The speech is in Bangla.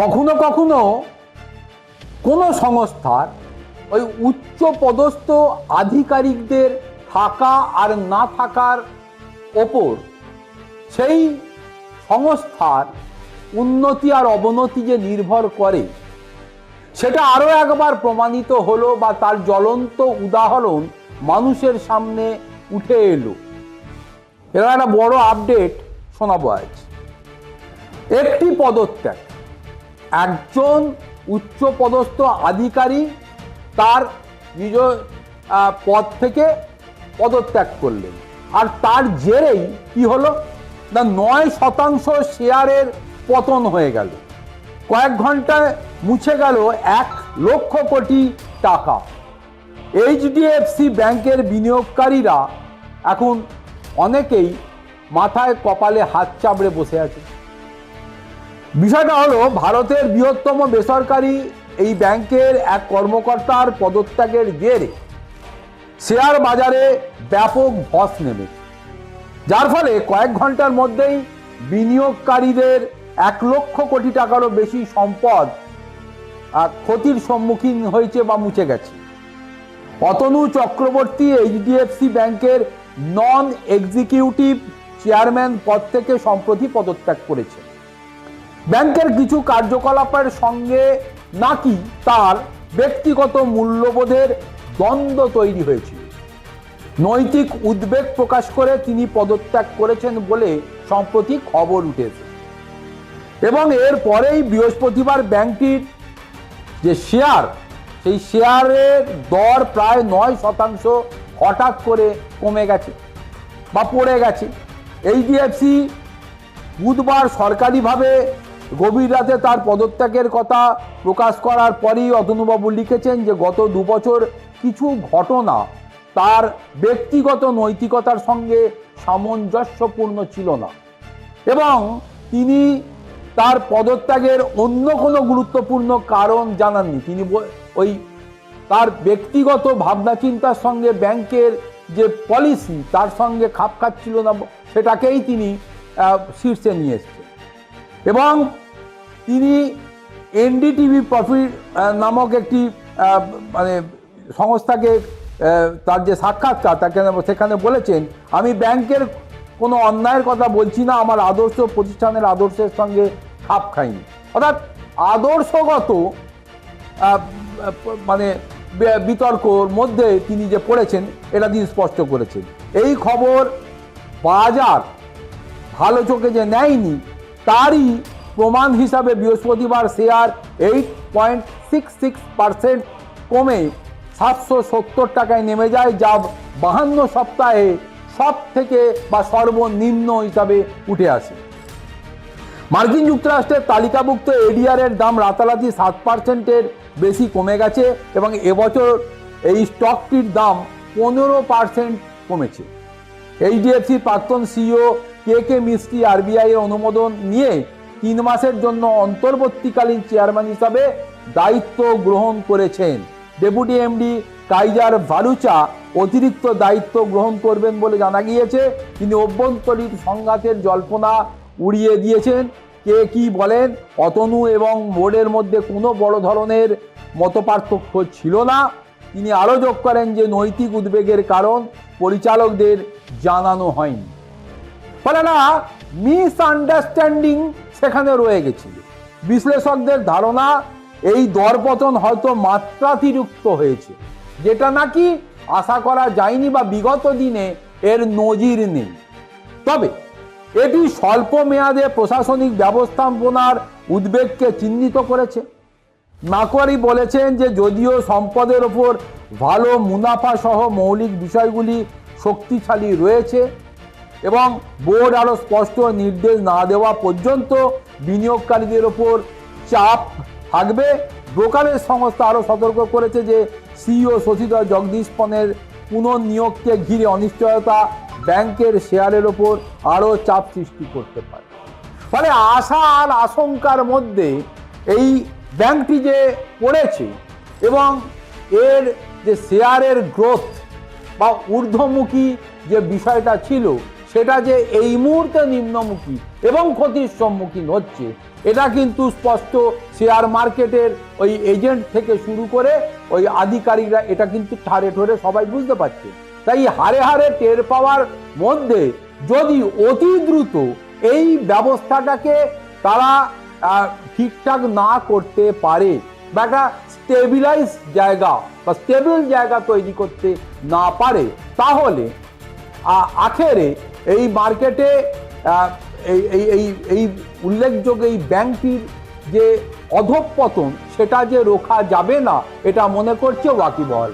কখনো কখনো কোনো সংস্থার ওই উচ্চ পদস্থ আধিকারিকদের থাকা আর না থাকার ওপর সেই সংস্থার উন্নতি আর অবনতি যে নির্ভর করে সেটা আরো একবার প্রমাণিত হলো বা তার জ্বলন্ত উদাহরণ মানুষের সামনে উঠে এলো। এরা একটা বড় আপডেট শোনাবো আজ। একটি পদত্যাগ, একজন উচ্চ পদস্থ আধিকারিক তার নিজ পদ থেকে পদত্যাগ করলেন, আর তার জেরেই কি হলো না 9% শেয়ারের পতন হয়ে গেল। কয়েক ঘন্টায় মুছে গেল 1 লক্ষ কোটি টাকা। এইচডিএফসি ব্যাংকের বিনিয়োগকারীরা এখন অনেকেই মাথায় কপালে হাত চাপড়ে বসে আছে। বিষয়টা হলো, ভারতের বৃহত্তম বেসরকারি এই ব্যাংকের এক কর্মকর্তার পদত্যাগের জেরে শেয়ার বাজারে ব্যাপক ধস নেমেছে, যার ফলে কয়েক ঘন্টার মধ্যেই বিনিয়োগকারীদের 1 লক্ষ কোটি টাকারও বেশি সম্পদ ক্ষতির সম্মুখীন হয়েছে বা মুছে গেছে। অতনু চক্রবর্তী এইচডিএফসি ব্যাংকের নন এক্সিকিউটিভ চেয়ারম্যান পদ থেকে সম্প্রতি পদত্যাগ করেছে। ব্যাংকের কিছু কার্যকলাপের সঙ্গে নাকি তার ব্যক্তিগত মূল্যবোধের দ্বন্দ্ব তৈরি হয়েছিল। নৈতিক উদ্বেগ প্রকাশ করে তিনি পদত্যাগ করেছেন বলে সম্প্রতি খবর উঠেছে, এবং এর পরেই বৃহস্পতিবার ব্যাংকটির যে শেয়ার, সেই শেয়ারের দর প্রায় 9% হঠাৎ করে কমে গেছে বা পড়ে গেছে। এইচডিএফসি বুধবার সরকারিভাবে গভীর রাতে তার পদত্যাগের কথা প্রকাশ করার পরই অতনুবাবু লিখেছেন যে গত 2 বছর কিছু ঘটনা তার ব্যক্তিগত নৈতিকতার সঙ্গে সামঞ্জস্যপূর্ণ ছিল না, এবং তিনি তার পদত্যাগের অন্য কোনো গুরুত্বপূর্ণ কারণ জানাননি। তিনি ওই তার ব্যক্তিগত ভাবনা চিন্তার সঙ্গে ব্যাংকের যে পলিসি তার সঙ্গে খাপ খাচ্ছিল না, সেটাকেই তিনি শীর্ষে নিয়ে এসছেন। এবং তিনি এনডিটিভি প্রফিট নামক একটি মানে সংস্থাকে তার যে সাক্ষাৎকার তাকে সেখানে বলেছেন, আমি ব্যাংকের কোনো অন্যায়ের কথা বলছি না, আমার আদর্শ প্রতিষ্ঠানের আদর্শের সঙ্গে খাপ খাইনি। অর্থাৎ আদর্শগত মানে বিতর্কর মধ্যে তিনি যে পড়েছেন এটা তিনি স্পষ্ট করেছেন। এই খবর বাজার ভালো চোখে যে নেয়নি তারই প্রমাণ হিসাবে বৃহস্পতিবার শেয়ার 8.66% কমে 770 টাকায় নেমে যায়, যা 52 সপ্তাহে সব থেকে বা সর্বনিম্ন হিসাবে উঠে আসে। মার্কিন যুক্তরাষ্ট্রের তালিকাভুক্ত এডিআর এর দাম রাতারাতি 7%-এর বেশি কমে গেছে, এবং এবছর এই স্টকটির দাম 15% কমেছে। এইচডিএফসি প্রাক্তন সিইও কে মিস্ত্রি আরবিআই এর অনুমোদন নিয়ে 3 মাসের জন্য অন্তর্বর্তীকালীন চেয়ারম্যান হিসাবে দায়িত্ব গ্রহণ করেছেন। ডেপুটি এমডি কাইজার ভালুচা অতিরিক্ত দায়িত্ব গ্রহণ করবেন বলে জানা গিয়েছে। তিনি অভ্যন্তরীণ সংঘাতের জল্পনা উড়িয়ে দিয়েছেন। কে কি বলেন, অতনু এবং বোর্ডের মধ্যে কোনো বড় ধরনের মতপার্থক্য ছিল না। তিনি আরও যোগ করেন যে নৈতিক উদ্বেগের কারণ পরিচালকদের জানানো হয়নি। ফলে না মিসআন্ডারস্ট্যান্ডিং সেখানে রয়ে গেছিল। বিশ্লেষকদের ধারণা এই দরপতন হয়তো মাত্রাতিরিক্ত হয়েছে, যেটা নাকি আশা করা যায়নি বা বিগত দিনে এর নজির নেই। তবে এটি স্বল্প মেয়াদে প্রশাসনিক ব্যবস্থাপনার উদ্বেগকে চিহ্নিত করেছে। মাকোয়ারি বলেছেন যে যদিও সম্পদের ওপর ভালো মুনাফা সহ মৌলিক বিষয়গুলি শক্তিশালী রয়েছে এবং বোর্ড আরও স্পষ্ট নির্দেশ না দেওয়া পর্যন্ত বিনিয়োগকারীদের ওপর চাপ থাকবে। ব্রোকারেজ সংস্থা আরও সতর্ক করেছে যে সিইও শশীধর জগদীশপনের পুনর্নিয়োগকে ঘিরে অনিশ্চয়তা ব্যাংকের শেয়ারের ওপর আরও চাপ সৃষ্টি করতে পারে। ফলে আশা আর আশঙ্কার মধ্যে এই ব্যাংকটি যে পড়েছে এবং এর যে শেয়ারের গ্রোথ বা ঊর্ধ্বমুখী যে বিষয়টা ছিল সেটা যে এই মুহূর্তে নিম্নমুখী এবং ক্ষতির সম্মুখীন হচ্ছে, এটা কিন্তু স্পষ্ট শেয়ার মার্কেটের ওই এজেন্ট থেকে শুরু করে ওই আধিকারিকরা এটা কিন্তু ঠারে ঠোরে সবাই বুঝতে পারছে। তাই হারে হারে টের পাওয়ার মধ্যে যদি অতি দ্রুত এই ব্যবস্থাটাকে তারা ঠিকঠাক না করতে পারে বা একটা স্টেবিলাইজ জায়গা বা স্টেবল জায়গা তৈরি করতে না পারে, তাহলে আখেরে এই মার্কেটে এই উল্লেখযোগ্য এই ব্যাংকটির যে অধঃপতন সেটা যে রোখা যাবে না, এটা মনে করছে ওয়াকিবহাল।